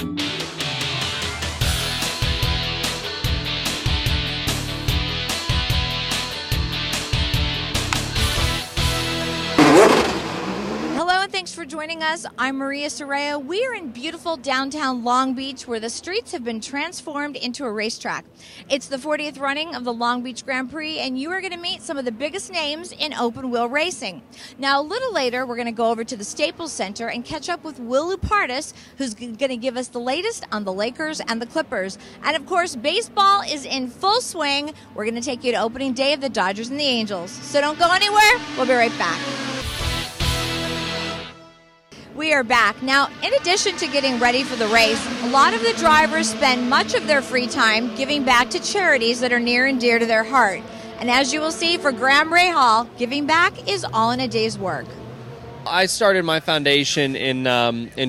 Hello and thanks for joining us. I'm Maria Serrao. We are in beautiful downtown Long Beach where the streets have been transformed into a racetrack. It's the 40th running of the Long Beach Grand Prix and you are going to meet some of the biggest names in open wheel racing. Now a little later we're going to go over to the Staples Center and catch up with Lupardus, who's going to give us the latest on the Lakers and the Clippers. And of course baseball is in full swing. We're going to take you to opening day of the Dodgers and the Angels. So don't go anywhere. We'll be right back. We are back. Now, in addition to getting ready for the race, a lot of the drivers spend much of their free time giving back to charities that are near and dear to their heart. And as you will see for Graham Rahal, giving back is all in a day's work. I started my foundation in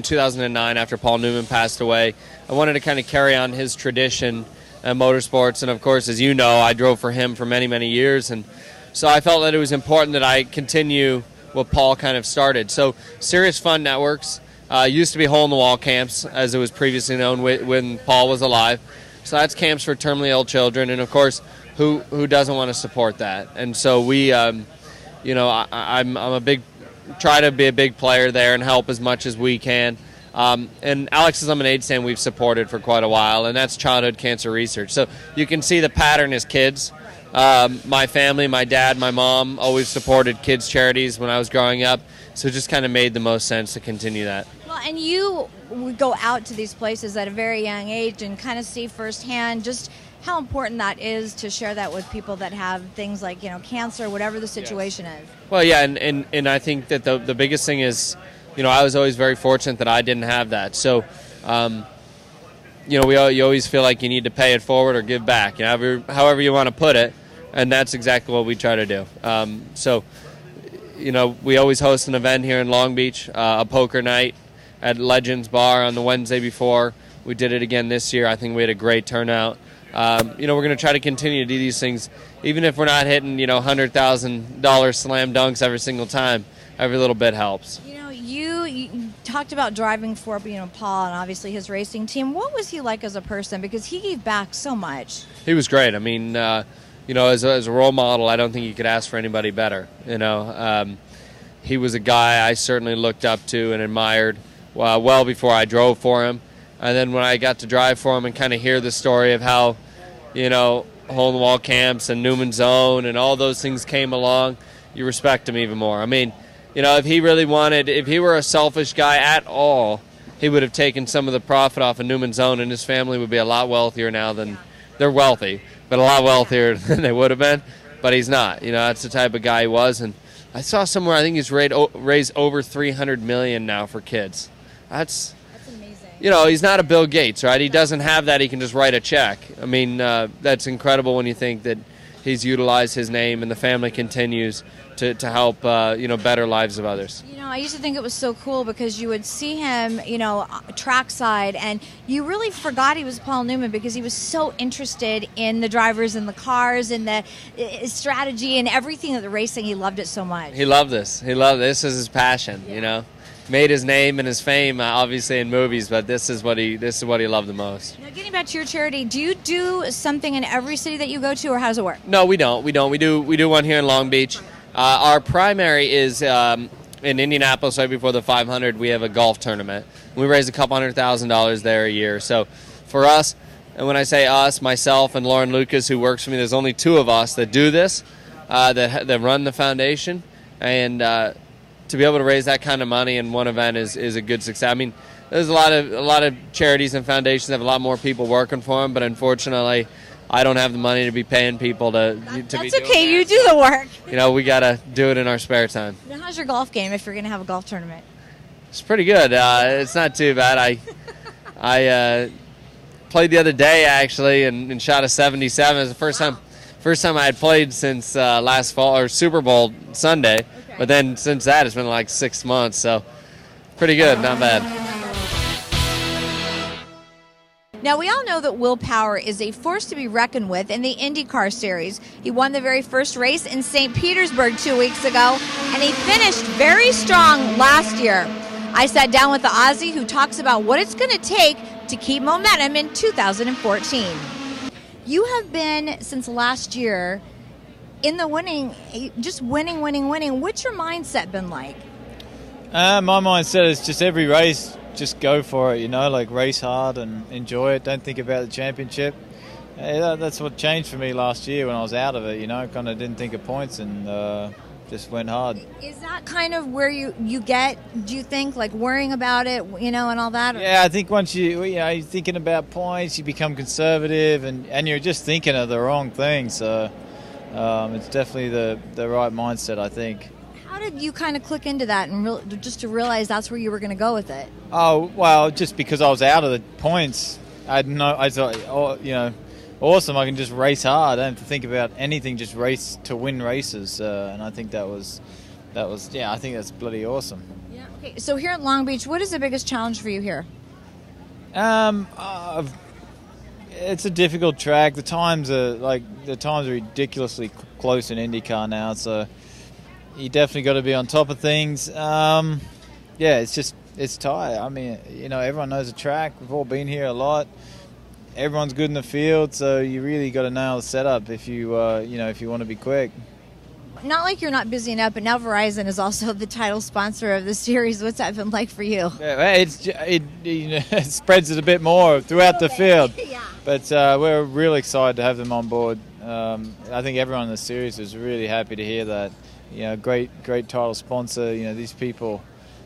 2009 after Paul Newman passed away. I wanted to kind of carry on his tradition in motorsports. And of course, as you know, I drove for him for many, many years. And so I felt that it was important that I continue what Paul kind of started. So Serious Fun Networks used to be hole-in-the-wall camps, as it was previously known when Paul was alive. So that's camps for terminally ill children, and of course, who doesn't want to support that? And so we, I'm a big, try to be a big player there and help as much as we can. And Alex's Lemonade Stand we've supported for quite a while, and that's childhood cancer research. So you can see the pattern is kids. My family, my dad, my mom always supported kids' charities when I was growing up, so it just kind of made the most sense to continue that. Well, and you would go out to these places at a very young age and kind of see firsthand just how important that is to share that with people that have things like, cancer, whatever the situation is. Well, yeah, and I think that the biggest thing is, I was always very fortunate that I didn't have that. So, you always feel like you need to pay it forward or give back, however you want to put it. And that's exactly what we try to do. We always host an event here in Long Beach, a poker night at Legends Bar on the Wednesday before. We did it again this year. I think we had a great turnout. We're going to try to continue to do these things, even if we're not hitting, $100,000 slam dunks every single time. Every little bit helps. You talked about driving for, Paul and obviously his racing team. What was he like as a person? Because he gave back so much. He was great. I mean, as a role model, I don't think you could ask for anybody better. He was a guy I certainly looked up to and admired well before I drove for him. And then when I got to drive for him and kind of hear the story of how, hole-in-the-wall camps and Newman's Zone and all those things came along, you respect him even more. I mean, if he were a selfish guy at all, he would have taken some of the profit off of Newman's Zone, and his family would be a lot wealthier now than they're wealthy, but a lot wealthier than they would have been. But he's not. That's the type of guy he was. And I saw somewhere, I think he's raised over $300 million now for kids. That's amazing. He's not a Bill Gates, right? He doesn't have that. He can just write a check. I mean, that's incredible when you think that he's utilized his name and the family continues to help, better lives of others. I used to think it was so cool because you would see him, trackside, and you really forgot he was Paul Newman because he was so interested in the drivers and the cars and the strategy and everything of the racing. He loved it so much. He loved this. This is his passion, Made his name and his fame, obviously, in movies, but this is what he loved the most. Now, getting back to your charity, do you do something in every city that you go to, or how does it work? No, we don't. We do one here in Long Beach. Our primary is in Indianapolis, right before the 500. We have a golf tournament. We raise a couple $100,000 there a year. So for us, and when I say us, myself and Lauren Lucas, who works for me, there's only two of us that do this, that run the foundation, and to be able to raise that kind of money in one event is a good success. I mean, there's a lot of charities and foundations that have a lot more people working for them, but unfortunately, I don't have the money to be paying people to be doing That's okay. You do the work. We got to do it in our spare time. Now, how's your golf game if you're going to have a golf tournament? It's pretty good. It's not too bad. I played the other day, actually, and shot a 77. It was the first time I had played since last fall, or Super Bowl Sunday. Okay. But then since that, it's been like 6 months. So pretty good. Not bad. Now, we all know that Will Power is a force to be reckoned with in the IndyCar Series. He won the very first race in St. Petersburg 2 weeks ago, and he finished very strong last year. I sat down with the Aussie who talks about what it's going to take to keep momentum in 2014. You have been, since last year, in the winning, just winning. What's your mindset been like? My mindset is just every race, just go for it, like race hard and enjoy it. Don't think about the championship. That's what changed for me last year when I was out of it, kind of didn't think of points and just went hard. Is that kind of where you get, do you think, like worrying about it, and all that? Yeah, I think once you're thinking about points, you become conservative and you're just thinking of the wrong thing. So it's definitely the right mindset, I think. How did you kind of click into that and just to realize that's where you were going to go with it? Oh, well, just because I was out of the points, I thought, awesome, I can just race hard. I don't have to think about anything, just race to win races. And I think that was, I think that's bloody awesome. Yeah. Okay. So here at Long Beach, what is the biggest challenge for you here? It's a difficult track. The times are ridiculously close in IndyCar now, so you definitely got to be on top of things. It's tight. I mean, everyone knows the track. We've all been here a lot. Everyone's good in the field, so you really got to nail the setup if you want to be quick. Not like you're not busy enough, but now Verizon is also the title sponsor of the series. What's that been like for you? Yeah, it spreads it a bit more throughout the field. Yeah. But we're really excited to have them on board. I think everyone in the series is really happy to hear that. Great title sponsor. These people.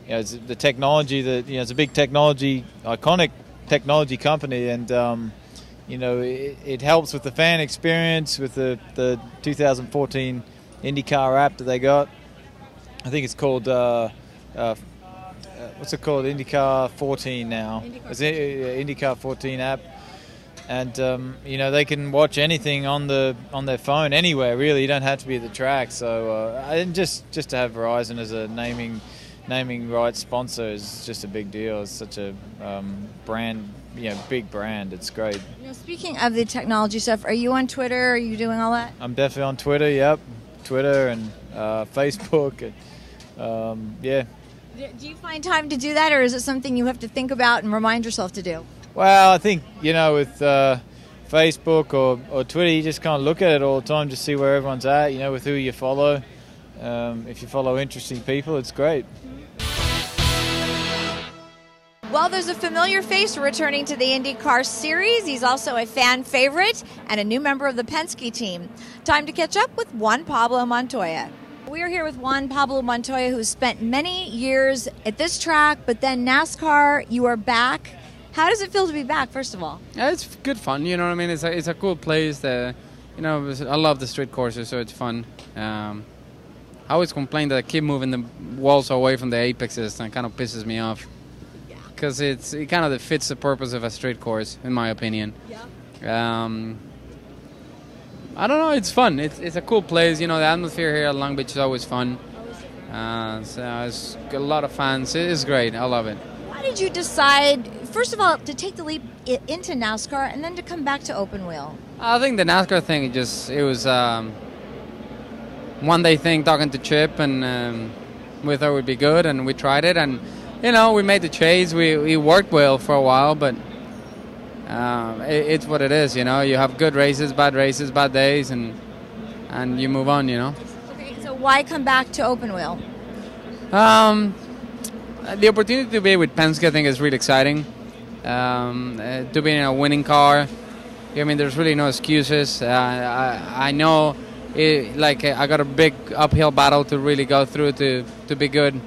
It's the technology that it's a big iconic technology company, and it helps with the fan experience with the 2014 IndyCar app that they got. I think it's called what's it called? IndyCar 14 now. It's IndyCar 14 app, and they can watch anything on their phone anywhere. Really, you don't have to be at the track. So just to have Verizon as a naming rights sponsor is just a big deal. It's such a brand, big brand. It's great. Speaking of the technology stuff, are you on Twitter? Are you doing all that? I'm definitely on Twitter. Yep, Twitter and Facebook. And, yeah. Do you find time to do that, or is it something you have to think about and remind yourself to do? Well, I think with Facebook or Twitter, you just kind of look at it all the time to see where everyone's at. With who you follow. If you follow interesting people, it's great. Well, there's a familiar face returning to the IndyCar Series. He's also a fan favorite and a new member of the Penske team. Time to catch up with Juan Pablo Montoya. We are here with Juan Pablo Montoya, who's spent many years at this track, but then NASCAR, you are back. How does it feel to be back, first of all? Yeah, it's good fun, you know what I mean? It's a cool place. I love the street courses, so it's fun. I always complain that I keep moving the walls away from the apexes, and it kind of pisses me off. Because it kind of defeats the purpose of a street course, in my opinion. Yeah. I don't know, it's fun. It's a cool place. The atmosphere here at Long Beach is always fun. So it's got a lot of fans. It's great. I love it. Why did you decide, first of all, to take the leap into NASCAR and then to come back to open wheel? I think the NASCAR thing, it was one day thing talking to Chip, and we thought it would be good, and we tried it, and we made the chase. We worked well for a while, but it's what it is. You have good races, bad days, and you move on. Okay, so why come back to open wheel? The opportunity to be with Penske, I think, is really exciting. To be in a winning car, there's really no excuses. I know, I got a big uphill battle to really go through to be good.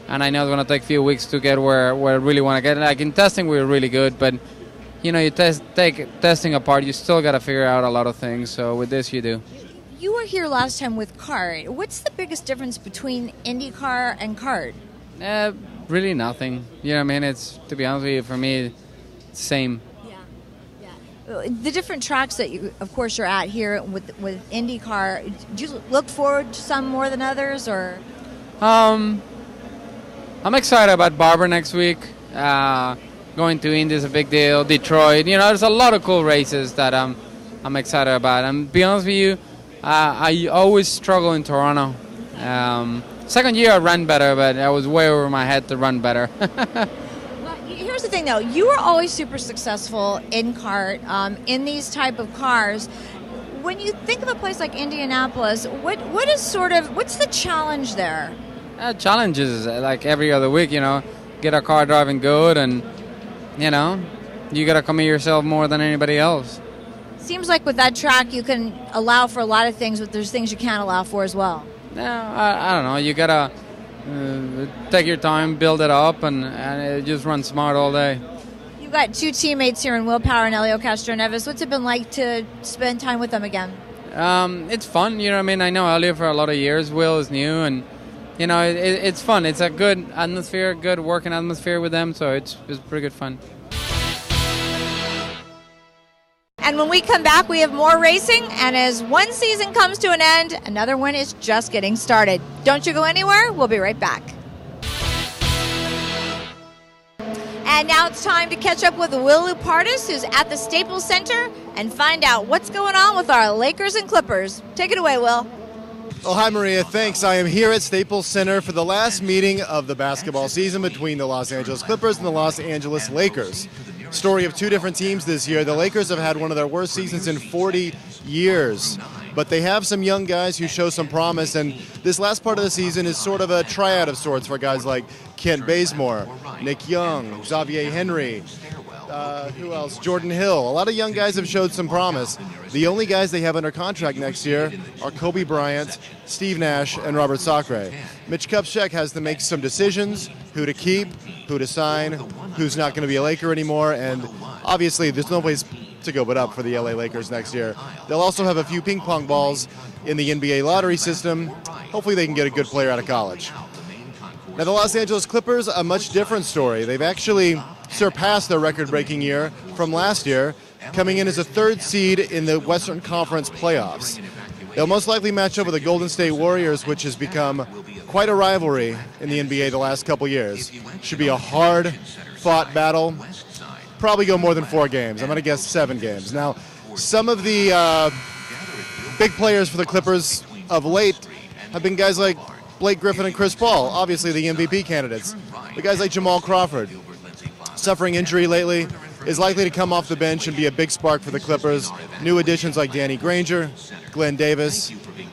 And I know it's going to take a few weeks to get where I really want to get. Like in testing, we were really good, but you take testing apart, you still got to figure out a lot of things. So with this, you do. You were here last time with kart. What's the biggest difference between IndyCar and kart? Really nothing. It's, to be honest with you, for me, it's the same. Yeah. The different tracks that you, of course, you're at here with IndyCar. Do you look forward to some more than others, or? I'm excited about Barber next week. Going to Indy is a big deal. Detroit, there's a lot of cool races that I'm excited about. And to be honest with you, I always struggle in Toronto. Second year I ran better, but I was way over my head to run better. Well, here's the thing, though. You were always super successful in kart, in these type of cars. When you think of a place like Indianapolis, what's the challenge there? Challenges like every other week, get our car driving good, and you got to commit yourself more than anybody else. Seems like with that track you can allow for a lot of things, but there's things you can't allow for as well. No, I don't know. You got to take your time, build it up, and just run smart all day. You've got two teammates here in Will Power and Elio Castroneves. What's it been like to spend time with them again? It's fun, I know Elio for a lot of years. Will is new, and it's fun. It's a good atmosphere, good working atmosphere with them, so it's pretty good fun. And when we come back, we have more racing, and as one season comes to an end, another one is just getting started. Don't you go anywhere. We'll be right back. And now it's time to catch up with Will Lupardus, who's at the Staples Center, and find out what's going on with our Lakers and Clippers. Take it away, Will. Oh, hi, Maria. Thanks. I am here at Staples Center for the last meeting of the basketball season between the Los Angeles Clippers and the Los Angeles Lakers. Story of two different teams this year. The Lakers have had one of their worst seasons in 40 years, but they have some young guys who show some promise, and this last part of the season is sort of a tryout of sorts for guys like Kent Bazemore, Nick Young, Xavier Henry, who else? Jordan Hill. A lot of young guys have showed some promise. The only guys they have under contract next year are Kobe Bryant, Steve Nash, and Robert Sacre. Mitch Kupchak has to make some decisions, who to keep, who to sign, who's not going to be a Laker anymore, and obviously there's no place to go but up for the LA Lakers next year. They'll also have a few ping pong balls in the NBA lottery system. Hopefully they can get a good player out of college. Now the Los Angeles Clippers, a much different story. They've actually surpassed their record-breaking year from last year, coming in as a third seed in the Western Conference playoffs. They'll most likely match up with the Golden State Warriors, which has become quite a rivalry in the NBA the last couple years. Should be a hard-fought battle. Probably go more than 4 games. I'm going to guess 7 games. Now, some of the big players for the Clippers of late have been guys like Blake Griffin and Chris Paul, obviously the MVP candidates. But guys like Jamal Crawford, suffering injury lately, is likely to come off the bench and be a big spark for the Clippers. New additions like Danny Granger, Glenn Davis.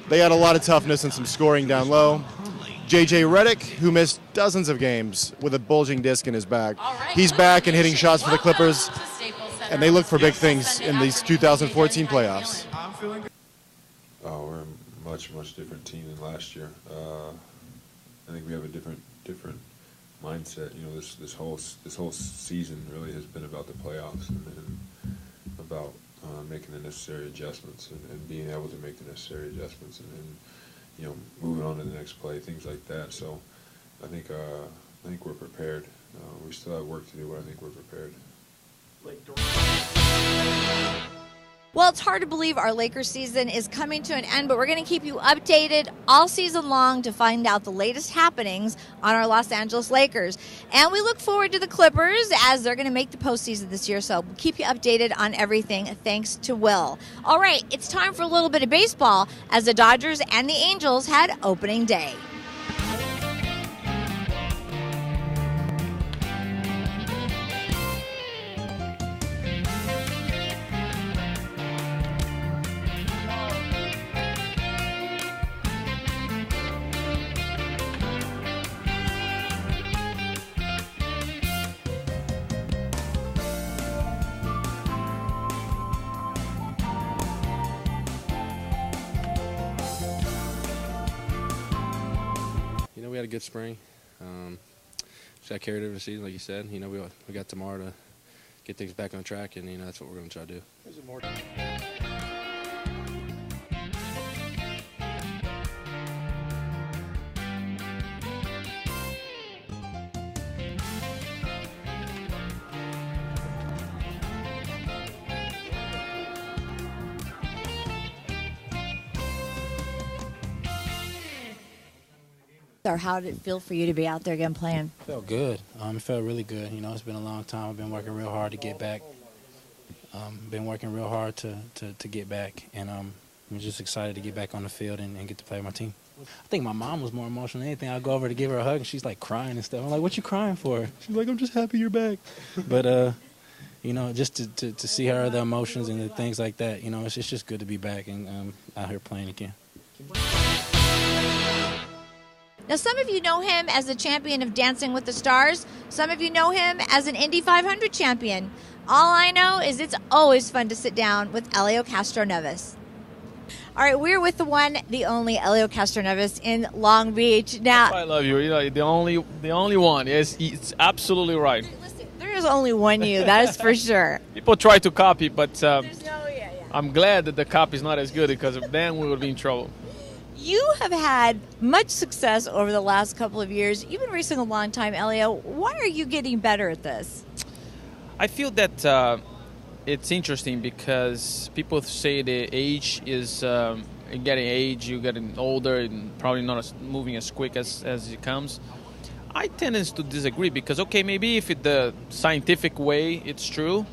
They had a lot of toughness and some scoring down low. J.J. Redick, who missed dozens of games with a bulging disc in his back. He's back and hitting shots for the Clippers, and they look for big things in these 2014 playoffs. Oh, we're a much different team than last year. I think we have a different mindset. This whole season really has been about the playoffs and about making the necessary adjustments and being able to make the necessary adjustments and moving on to the next play, things like that. So I think we're prepared. We still have work to do, but I think we're prepared. Well, it's hard to believe our Lakers season is coming to an end, but we're going to keep you updated all season long to find out the latest happenings on our Los Angeles Lakers. And we look forward to the Clippers as they're going to make the postseason this year, so we'll keep you updated on everything thanks to Will. All right, it's time for a little bit of baseball as the Dodgers and the Angels had opening day. We had a good spring. Just got carried over the season, like you said. We got tomorrow to get things back on track, and that's what we're going to try to do. Or how did it feel for you to be out there again playing? Felt good. It felt really good. It's been a long time. I've been working real hard to get back. Been working real hard to get back, and I'm just excited to get back on the field and get to play with my team. I think my mom was more emotional than anything. I go over to give her a hug, and she's like crying and stuff. I'm like, "What you crying for?" She's like, "I'm just happy you're back." But you know, just to see her, the emotions and the things like that. You know, it's just good to be back and out here playing again. Now, some of you know him as the champion of Dancing with the Stars. Some of you know him as an Indy 500 champion. All I know is it's always fun to sit down with Helio Castroneves. All right, we're with the one, the only Helio Castroneves in Long Beach. Now, I love you. You know, the only one. Yes, it's absolutely right. listen, there is only one you, that is for sure. People try to copy, but There's no, yeah. I'm glad that the copy is not as good because then we would be in trouble. You have had much success over the last couple of years. You've been racing a long time, Helio. Why are you getting better at this? I feel that it's interesting because people say the age is getting age, you're getting older and probably not moving as quick as it comes. I tend to disagree because, okay, maybe if it the scientific way, it's true,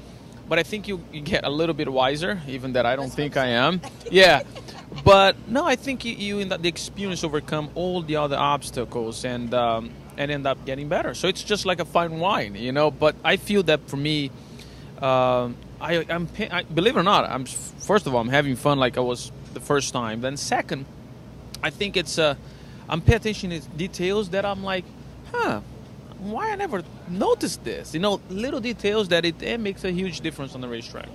but I think you get a little bit wiser, even that I don't think I am. Yeah. But no, I think you in the experience overcome all the other obstacles and end up getting better. So it's just like a fine wine, you know. But I feel that for me, I believe it or not, first of all, I'm having fun like I was the first time. Then second, I think it's I'm paying attention to details that I'm like, why I never noticed this? You know, little details that it makes a huge difference on the racetrack.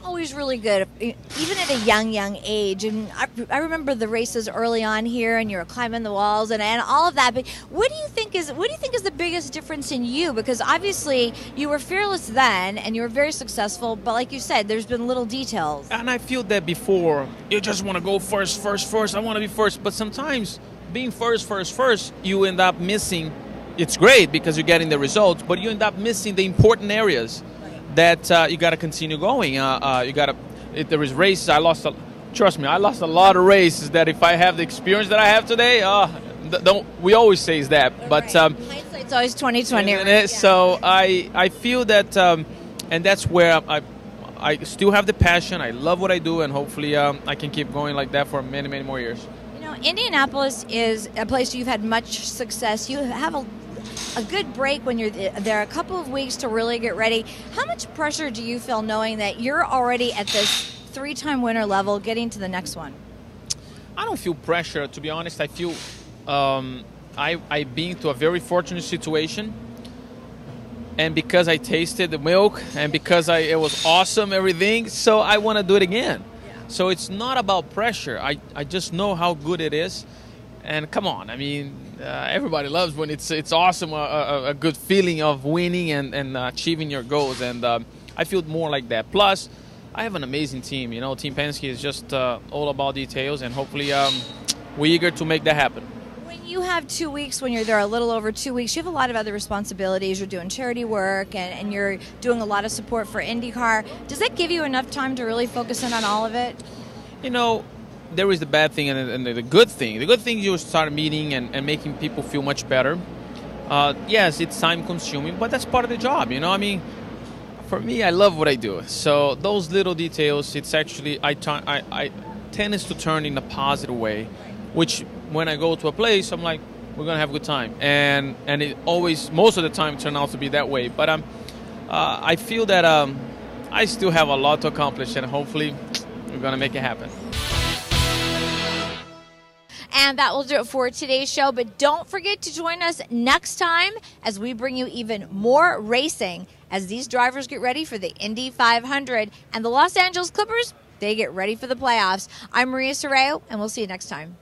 Always really good, even at a young age. And I remember the races early on here, and you were climbing the walls and all of that. But what do you think is the biggest difference in you? Because obviously you were fearless then, and you were very successful. But like you said, there's been little details. And I feel that before you just want to go first. I want to be first. But sometimes being first, you end up missing. It's great because you're getting the results, but you end up missing the important areas that you got to continue going. If there is races, trust me, I lost a lot of races that if I have the experience that I have today, we always say that. But hindsight's always 20/20. Right? So I feel that, and that's where I still have the passion. I love what I do, and hopefully I can keep going like that for many more years. You know, Indianapolis is a place you've had much success. You have a good break when you're there, a couple of weeks to really get ready. How much pressure do you feel knowing that you're already at this 3-time winner level getting to the next one? I don't feel pressure, to be honest. I feel I've been to a very fortunate situation, and because I tasted the milk and because it was awesome, everything, so I want to do it again. Yeah. So it's not about pressure. I just know how good it is. And come on, I mean, everybody loves when it's awesome, a good feeling of winning and achieving your goals. And I feel more like that. Plus, I have an amazing team. You know, Team Penske is just all about details, and hopefully we're eager to make that happen. When you have 2 weeks, when you're there a little over 2 weeks, you have a lot of other responsibilities. You're doing charity work, and you're doing a lot of support for IndyCar. Does that give you enough time to really focus in on all of it? You know, there is the bad thing and the good thing. The good thing is you start meeting and making people feel much better. Yes, it's time-consuming, but that's part of the job, you know? I mean, for me, I love what I do. So those little details, it's actually, I tend to turn in a positive way, which when I go to a place, I'm like, we're going to have a good time. And it always, most of the time, turns out to be that way. But I feel that I still have a lot to accomplish, and hopefully we're going to make it happen. And that will do it for today's show. But don't forget to join us next time as we bring you even more racing as these drivers get ready for the Indy 500 and the Los Angeles Clippers, they get ready for the playoffs. I'm Maria Serrao, and we'll see you next time.